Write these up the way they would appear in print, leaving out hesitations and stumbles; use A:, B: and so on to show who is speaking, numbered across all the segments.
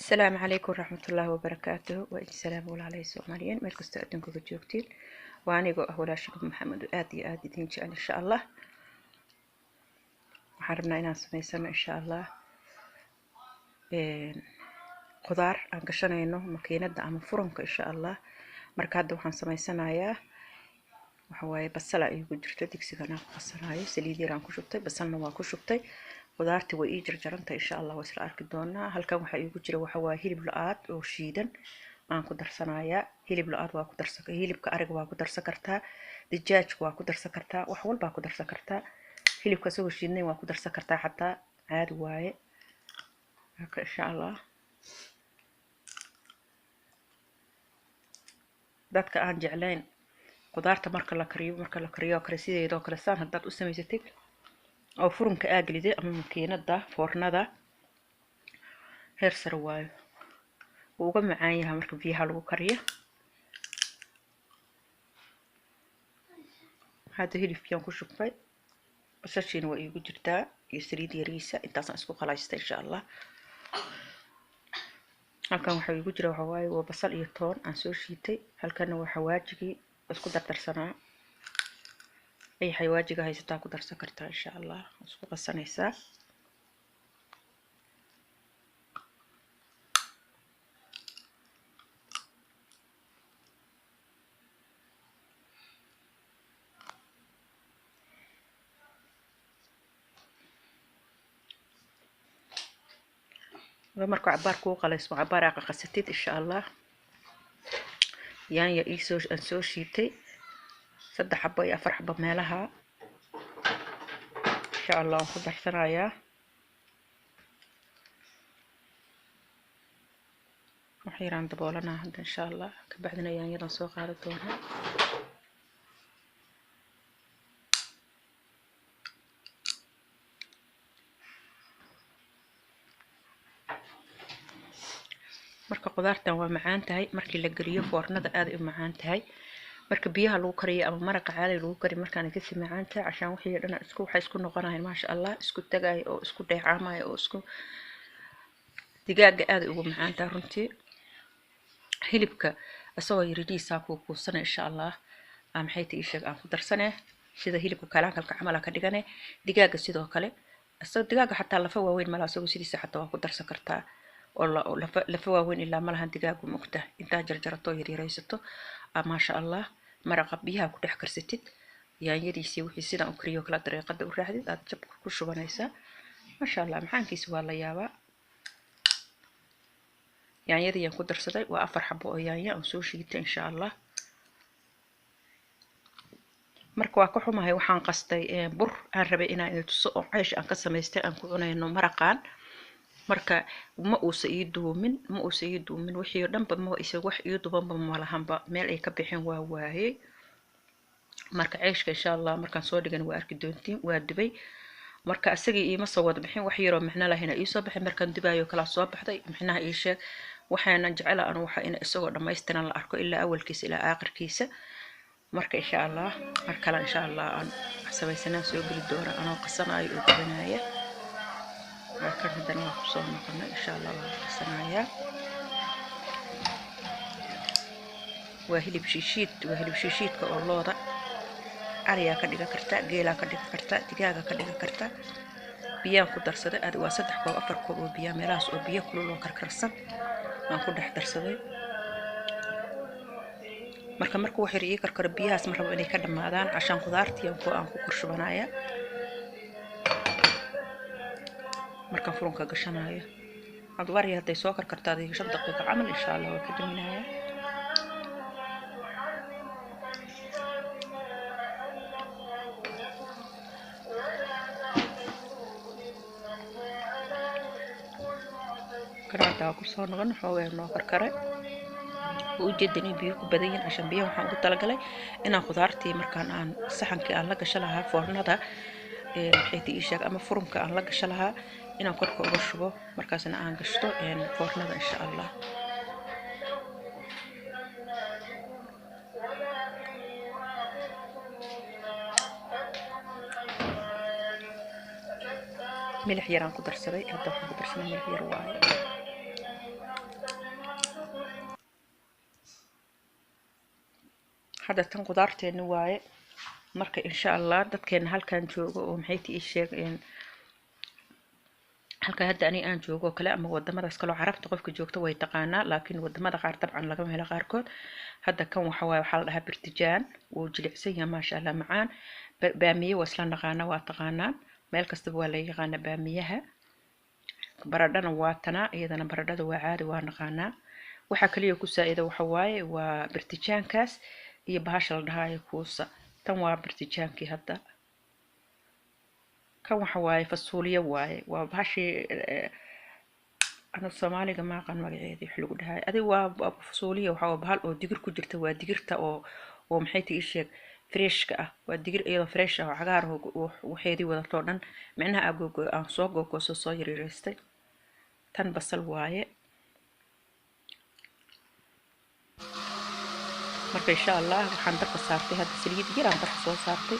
A: السلام عليكم ورحمة الله وبركاته والسلام على الصوماليين مeel kasta adduunka ka joogtiin waa anigoo ah walaashii maxamed aad iyo aad idin jecel insha Allah waxaan rabnaa inaan sameysano insha Allah qudaar aan gashanayno makiinada ama furunka insha Allah marka hadda waxaan sameysanayaa waxa waaye basal ay ku jirto digsiga aan ku qasanayo saliid yar aan ku shubtay basalna waa ku shubtay qudaartii way ii jarjarantay insha Allah waa isla arki doonaa halkan waxa iigu jira waxa waa hilib la'aad oo shiidan aan ku darsanayaa hilib la'aad waa ku darsan hilibka ariga waa ku darsan kartaa digaagga waa ku darsan kartaa wax walba ku darsan kartaa hilibka soo shiidnay waa ku darsan kartaa xataa caadi waaye haka insha Allah dadka aan jeclayn qudaarta marka la kariyo kale sideedoo kale saan haddaad u samaysatid oo furunka aagliday ama makiinada foornada heer sare waayo wuu uga macaan yahay marka biyaha lagu kariyo hadda hilibkiyaan ku shubay basashiina waa iigu jirtaa iyo saliid yariisa intaasaan isku qalaystay insha Allah halkan waxa iigu jira waxa waaye waa basal iyo toon aan soo shiitay halkana waxa waajigii isku dardarsanaa ay xayawaajiga haysataa ku darsan kartaa insha Allah isku qasanaysaa marka cabaar ku qalaysmo cabaar aa qasatid insha Allah yaanya soo shiitay 3 xabo iyo 4 xabo meelaha insha Allah ku darsanayaa waxaan daboolana hadda insha Allah ka bacdina yaanyadan soo qaadi doonaa marka qudaartan waa macaan tahay markii la galiyo foornada aad u macaan tahay marka biyaha lagu kariyo ama maraqa caadi lagu kariyo markaan ka si macaan tahay cashaan wixii dhan isku noqonayaan ma sha Allah isku tagay oo isku dheecaamay oo isku digaaga aad ugu macaan tahay runtii hilibka asagoo yiridiisa ku kuusana insha Allah aan maxay sheeg aan ku darsanay sida hilibka kalaakalka camal ka dhiganay digaaga sidoo kale asagoo digaaga xataa lafa waaweyn ma la asagoo sidiisa xataa waa ku darsan kartaa oo lafa waaweyn ilaa malahan digaagu mugta inta jarjarato yaryaraysato ma sha Allah maraqa biyaha ku dhex karsatid yaanyadiisi wixii sida u kariyo kala dariiqada u raaxdid aad jab ku shubanaysa ma sha Allah maxaankiisa waa la yaabaa yaanyadii aan ku darsaday waa 4 xabo oo yaanya aan soo shiitay insha Allah marka waa ka xumahay waxaan qastay bur aan rabay inaan tuso oo ceesh aan ka samaystay aan ku cunayno maraqaan marka ma ii duumin wixii dhanba ma isaga wax iyo dubanba ma lahanba meel ay ka bixin waa waayay marka ceeshka insha Allah markaan soo dhigan waa arki doontiin waa dibay marka asagii ima soo wada bixin wax yar oo macna lahayn ii soo baxay markaan dibayo kala soo baxday macnaha ii sheeg waxaana jecela aan waxa in isagoo dhameystiran la arko ilaa awalkiisa ilaa aakhirkiisa marka insha Allah markala insha Allah aan samaysanaa soo gali doona anoo qasanayo oo dibanaaya marka hadana ku soo noqonay insha Allah waan qasanayaa waa hilib shiishiidka oo looda ariga ka dhiga kartaa geela ka dhiga kartaa digaaga ka dhiga kartaa biyaan ku darsaday aad waa 3 koob 4 koob oo biyo meelahaas oo biyo kulul oo karkarsan aan ku dhex darsaday marka wax yar ii karkar biyahaas ma rabo inay ka dhamaadaan cashan qudaartii aan ku kurshubanaaya marka furunka gashanayo aad wariya haday soo karkartaa 5 daqiiqo camal insha Allah waa ka daminayaa كرهتها كوسون غن حوي نو كركره وجدني بيو كبدين عشان بيو waxaan ku talagalay inaan qudaartii markaan aan saxankii aan la gasho lahaa foornada maxay tii sheeg ama furunka aan la gasho lahaa inaan korka uga shubo markaasna aan gashto foornada insha Allah ملح يران كدر سبي هذا كدر سنة ملح يرواه hadda tan qudaarteena waaye marka insha Allah dadkeena halkan joogo oo maxay tii sheegeen halka hadda ani aan joogo kale ama wadamadaas kale oo carabta qofka joogto way taqaanaa laakiin wadamada qaar dabcan laga helo qaarkood hadda kan waxa waaye waxa la dhahaa birtijaan wuu jilicsan yahay maasha Allah macaan baamiye waa isla naqaana waa taqaanaan meel kastaba waa la yaqaana baamiyaha baradhana waa tana iyadana baradhada waa caadi waa naqaanaa waxa kaliya ku saa'ida waxa waaye waa birtijaankaas iyo bahasha la dhahayo kuusa tan waa birtijaankii hadda kan waxa waaye fasuuliya waaye waa bahashi ana Soomaaliga ma aqaan magaceedii wax lagu dhahay adiga waa fasuuliya waxa bahal oo digir ku jirta waa digirta oo maxay tii sheeg freshka ah waa digir iyadoo fresh ah oo cagaar waxeedii wadato dhan macnaha agogo aan soo gogoso soo yareystay tan basal waaye marka insha Allah waxaan dabka saartay hadda saliid yar aan dabka soo saartay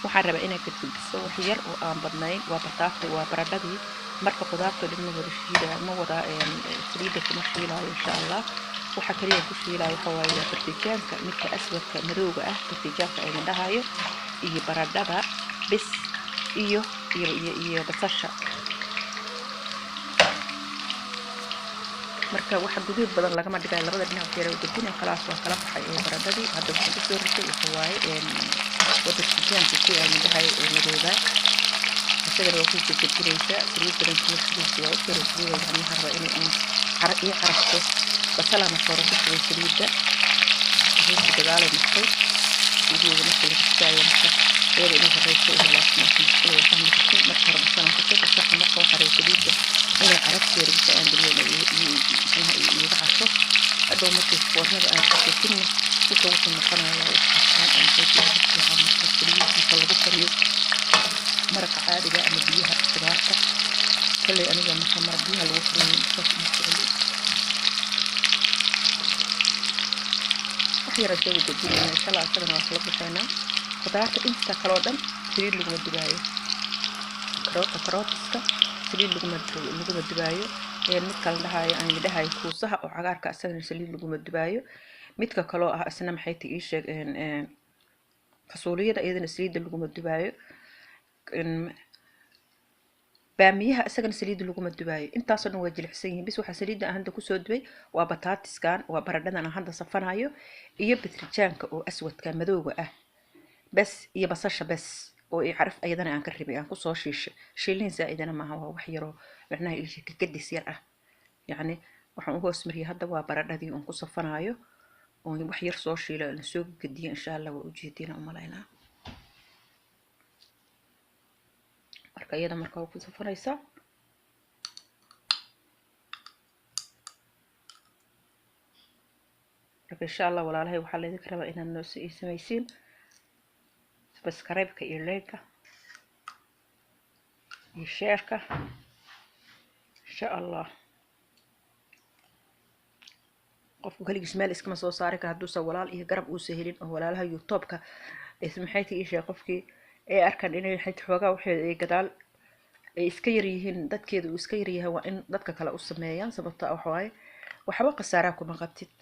A: waxaan rabaa inaan ka gudbiso wax yar oo aan badnayn waa bataafta waa baradhadii marka qudaarta dhan ma wada shiidaa ma wada saliidda kuma shiilaayo insha Allah waxa kaliya ku shiilaayo waxa waaye birtijaanka midka aswadka madowga ah birtijaanka ay dhahayo iyo baradhada bis iyo basasha marka waxa guduud badan laga ma dhigay labada dhinac jeeray gudbina khalaas waa kala baxay baradhadii hadda waxaan ku soo ritay waxa waaye birtijaanka si ay dhahay madowga isaga oo ku jirta saliidda rankiisa waa u soo ritay waxaan rabaa inay عرقي عرفته بصلة مفرومة في السليدة هي تجعله مخفي يجي مثل الشاي مثل غير إنه الرئيس إلى ما في كل فهم كتير مكتر بصلة كتير بس إحنا مقطع على السليدة أنا عرفت يرجع عند اليوم يضعفه أدو مثل فورنا بقى كتير وكوت المقنع على الحسن أن تجي على مثل السليدة يطلبوا فريق مرق عادي بقى مديها استراحة كل أنا جم خمر بيها الوفرين بس مستقلي أخيرا جوي جديد إن شاء الله أصلا وصلت بسنا قطعت إنت كرودن سرير لقمة دبايو كروتسكا سرير لقمة دبايو هي متكل لهاي أنا لهاي كوسها أو عقار كأسنا سرير لقمة دبايو متك كلوها أسنا محيتي إيش إن فصولية ده إذا سرير لقمة دبايو إن baamiyaha isagana saliid lagu madubaayo intaasoo dhan waa jilicsan yihiin bis waxa saliida aan hada ku soo dubay waa batatiskan waa baradhadan aan hada safanayo iyo bitrijaanka oo aswadka madowga ah bas iyo basasha bas oo ay caraf ayadana aan ka ribay aan ku soo shiishay shiilin zaidana ma aha wax yaro macnaha ilaahay ka gadis yar ah yani waxaan u hoos mariyay hada waa baradhadii aan ku safanayo oo wax yar soo shiilo la soo gadiyo insha Allah waa u jeedina u malaynaa marka iyada marka ku safaraysa marka insha Allah walaalahay waxa la idin rabaa inaan noo sii sameeysiin subscribe-ka iyo like-ka iyo share-ka insha Allah qofku kaligiis meel iskama soo saari ka hadduu sa walaal iyo garab uu sahelin oo walaalaha YouTube-ka ismaxayti isha qofkii ee arkan inay xoogaa waxay gadaal ay iska yar yihiin dadkeedu iska yar yahay waa in dadka kale u sameeyaan sababta ah waxba qasaara kuma qabtid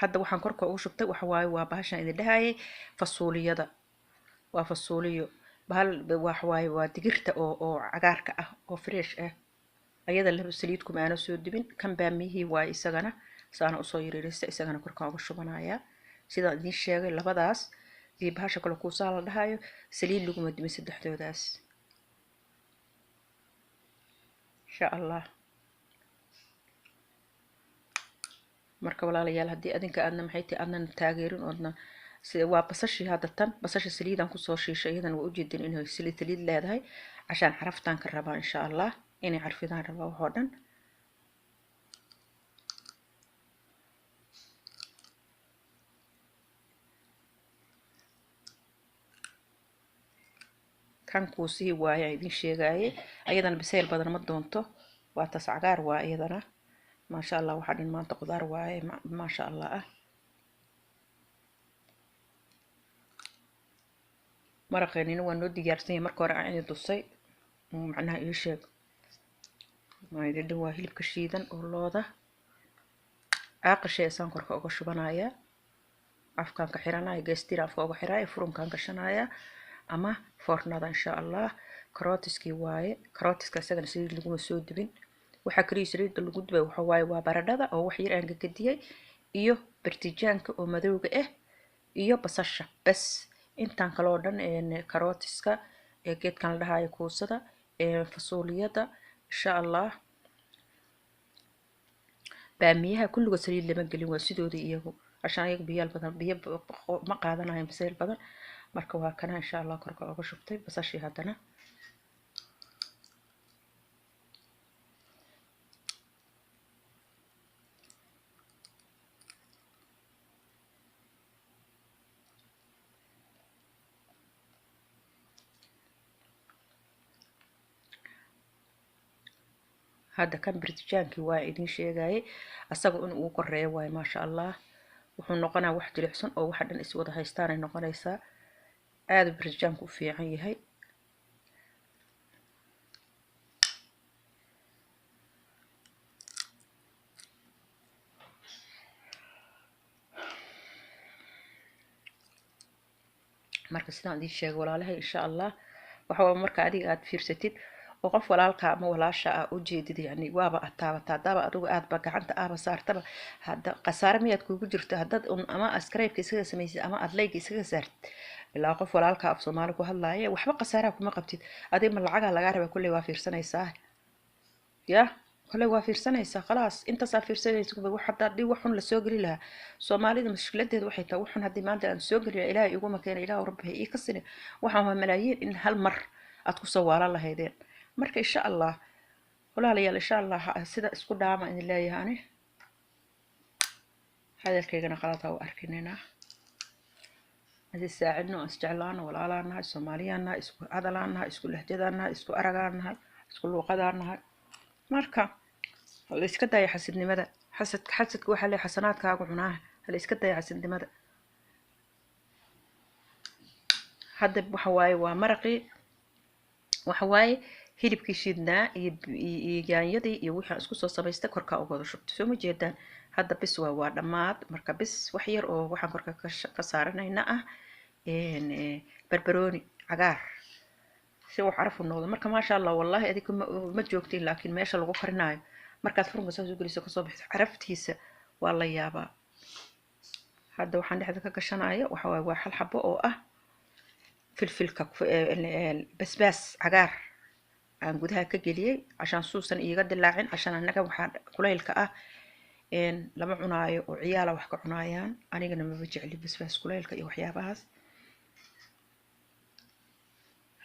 A: hadda waxaan korka ugu shubtay waxa waa bahashan idin dhahayay fasuuliyada waa fasuuliyo bahal waxa waa digirta oo cagaarka ah oo fresh ah ayada la saliid kuma aana soo dibin kan baamiyihii waa isagana saana u soo yareeyay isagana korka ugu shubanaya sida idin sheegay labadaas iyo bahasha kale ku saala dhahayo saliid lagu madmay saddexdoodaas insha Allah marka walaalayaal hadii adinka aadna maxay tahay aadna taageerin oodna sida waa basashii hadda tan basasha saliidan ku soo shiishay iyadan waa u jeedin inay saliid leedahay عشان xaraftan ka rabaa insha Allah inay xarfidaan rabaa wax oo dhan kan kuusii waaya idin sheegaaye ayadana bisayl badan ma doonto waa tas cagaar waa ayadana ma sha Allah waxa dhin maanta qudaar waaye ma sha Allah ah maraqeynina waa noo diyaarsan marka hore aan idin tusay macnaha ii sheeg ma idin waa hilibka shiidan oo looda aaqashay san korka uga shubanaya afkaan ka xiranaya geestira afka uga xiraya furunkaan gashanaya ama foornada insha allah. karootiskii waaye, karootiska isagana saliid laguma soo dubin, waxaa kaliya saliidda lagu dubay waxa waaye waa baradhada oo wax yar aan gagadiyey iyo bartijaanka oo madowga ah iyo basasha bas. intaan kaloo dhan karootiska geedkan la dhahayo kuusada fasuuliyada insha allah baamiyaha kulligood saliid lama gelin, waa sidoodii iyagu عشان iyagu biyo badan biyo ma qaadanayo bisayl badan. marka waa kana insha allah korka uga shubtay basashii. haddana hadda kan birtijaankii waa idin sheegayay asaga in uu koreeyo waaye maasha allah. wuxuu noqonaa wax jilicsan oo waxa dhan is wada haystaan ay noqonaysaa. aad birtijaanku u fiican yahay. marka sidaan idin sheegay walaalahay insha allah waxa waa marka adiga aad fiirsatid oo qof walaalka ama walaasha ah u jeedid yani waaba ataabata hadaba adigu aad ba gacanta aaba saartaba hadda qasaare miyaad kugu jirto haddaad ama askaraybka isaga samaysid ama aad layga isaga saartid ilaa qof walaalka af Soomaali ku hadlaaya waxba qasaara kuma qabtid. adiga ma lacaga laga raba kulli waa fiirsanaysaa ya kulli waa fiirsanaysaa khalaas inta saa fiirsanaysaa wax hadda dii waxun la soo gali lahaa Soomaalida mushkiladeedu waxay tahay waxun hadii maanta aan soo gali ilaahay igu ma keenay ilaahay rabbi ii ka sinay waxaan waa malaayiin in hal mar aad ku soo waalan lahaydeen. marka insha allah walaalayaal insha allah sida isku dhaama in leeyahay hadalkaygana qalada u arkinayna hadii saacidno isjeclaano walaalanahay Soomaaliyaanahay isku hadalaanahay isku lahjadaanahay isku aragaanahay isku luuqadaanahay. marka la iska daaya xasidnimada xasadka waxa la xasanaadkaagu cunaa la iska daaya xasidnimada. hadda waxa waaye waa maraqii waxa waaye hilibkii shiidnaa iyo yaanyadii iyo wixii isku soo samaystay korka uga wada shubtay soo ma jeedaan. hadda bis waa dhamaad marka bis wax yar oo waxaan korka ka saaranayna ah barbarooni cagaar si wax caraf u noqdo. marka maasha allah wallahi adiga ma joogtiin laakiin meesha lagu karinayo markaad furunka soo geliso ka soo bixi caraftiisa waa la yaabaa. hadda waxaan dhexda ka gashanaya waxa waaye waa hal xabo oo ah filfilka basbaas cagaar aan gudaha ka geliyay عشان suusan iiga dilaacin عشان anaga waxa kulaylka ah lama cunaayo oo ciyaala wax ka cunaayaan anigana ma jecli basbaas kulaylka iyo waxyaabahaas.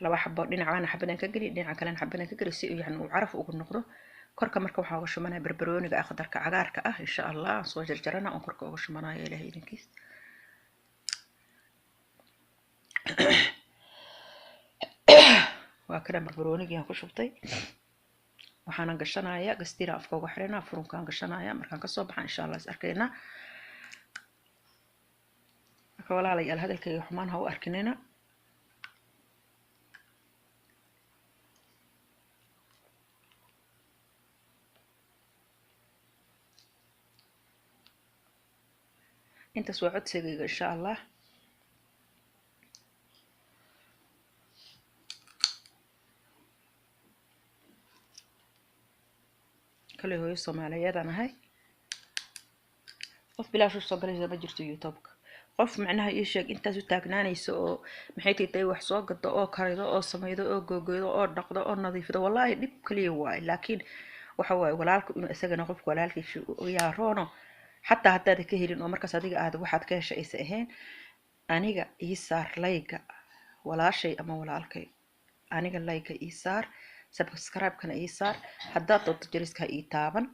A: laba xabo dhinacana xabadan ka geli dhinaca kalena xabadan ka geli si yani uu caraf ugu noqdo. korka marka waxa uga shumanaa barbarooniga akhdarka cagaarka ah insha allah soo jarjarana oo korka uga shumanaya ilaahay idinkiis. waa kana barbarooniga aan ku shubtay waxaan gashanaya gastira afka uga xirana furunkaan gashanaya markaan ka soo baxan insha allah is arkayna. marka walaalayaal hadalkayga xumaan ha u arkinina intaas waa codsigayga insha allah. kale hooyo Soomaaliyeed anahay qof bilaash soo galaysa ma jirto youtube qof macnaha ii sheeg intaas u taagnaanayso oo maxay tahay wax soo gado oo karido oo sameeydo oo googoodo oo dhaqdo oo nadiifido wallahi dib kaliya waay laakiin waxa waay walaalku inuu isagana qof walaalkiisa u yaarono حتى هذا كهيلين ومركز صديق هذا واحد كاش إسهين أنيجا يسار لايكا ولا شيء أما ولا الكي أنيجا لايكا يسار سبسكرايب كان يسار هذا تجلس كإيتابن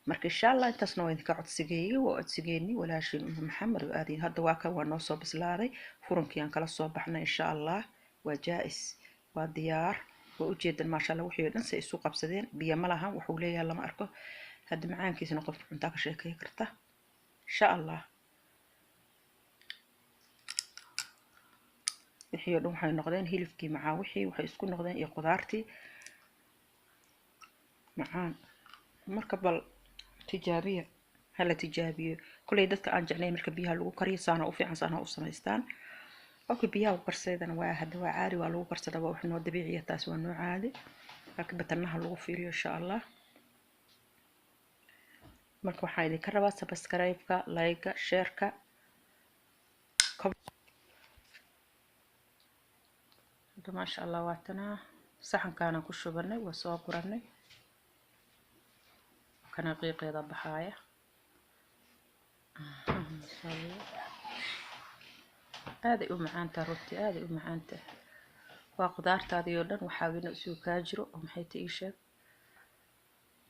A: مركز إن شاء الله تصنعوا إنك عد سجيه وعد سجيني ولا شيء محمد وآدي هذا واقع ونصب بسلاري فرن كيان كلا صباحنا إن شاء الله وجائز وديار وأجد ما شاء الله وحيد نسي السوق بسدين بيملها وحوليها لما أركه هاد معان كيس نقف عندك شيء كيكرته إن شاء الله وحي يدوم حي نقدين هيلفكي مع وحي يسكون نقدين يا قدارتي معان مركب تجارية hala tijaabiyo kulay dadka aan jeclay marka biyaha lagu kariyo saana u fiican saana u samaystaan اوكي biyaha karsaydana waa hadda waa caadi waa lagu karsadaa waa wax noo dabiiciya taas waa noo caadi laakiin batanaha lagu fiiriyo insha Allah marka waxaan idin ka rabaa subscribe-ka like-ga share-ka ما شاء الله واتنا صحن كان كشو بني وسوا قرني كان قيق يضا بحايا هذه معانته روتي هذه معانته وقدرت هذه يودن وحاولنا اسيو كاجرو ومحيتي ايشك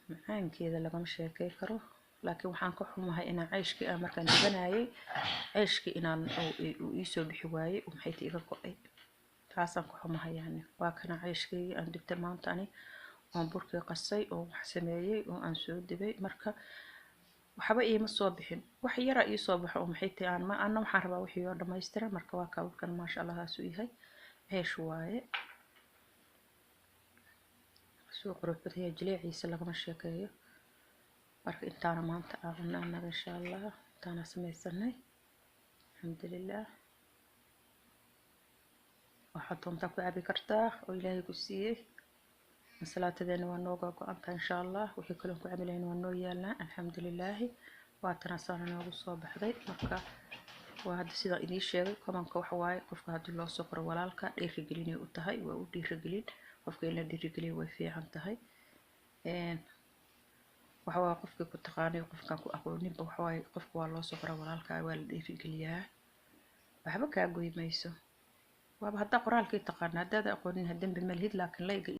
A: معان كذا لما مشي كيكرو لكن waxaan ka xumahay inaan ceyshkii aan markaan dibanaayay ceyshkii inaan ii soo bixi waayay oo maxay iga go'ay taasaan ku xumahay yani waa kana ceyshkii aan dibtay maanta ani aan burkii qasay oo wax sameeyay oo aan soo dibay marka waxba iima soo bixin wax yara ii soo baxo oo maxay tahay aan ma anna waxaan rabaa wixii oo dhameystiran marka waa ka ma sha Allah asu yahay ceesh waaye soo quruxda jileeciisa lagama sheekeeyo marka intaana maanta aadanna insha Allah intaana sameysanay alxamdulillah waxaad doontaa ku cabi kartaa oo ilaahay ku siiyay masalaatadeena waa nooga go'anta insha Allah wixii kale ku cabilayna waa noo yaalnaa alxamdulillah waa tanaasana noogu soo baxday marka waa hadda sida idin sheegay komanka waxa waaye qofka hadii loo soo qoro walaalka dhiirigelin u tahay waa u dhiirigelin qofka in la dhiirigeliyo way fiican tahay waxa waa qofka ku taqaanay qofkan ku aqoonin waxa waaye qofka waa loo soo qoro walaalka waa la dhiirigeliyaa waxba ka goymayso waaba hadda qoraalkii taqaana hadda aqoonin hadan bimalhid laakiin layga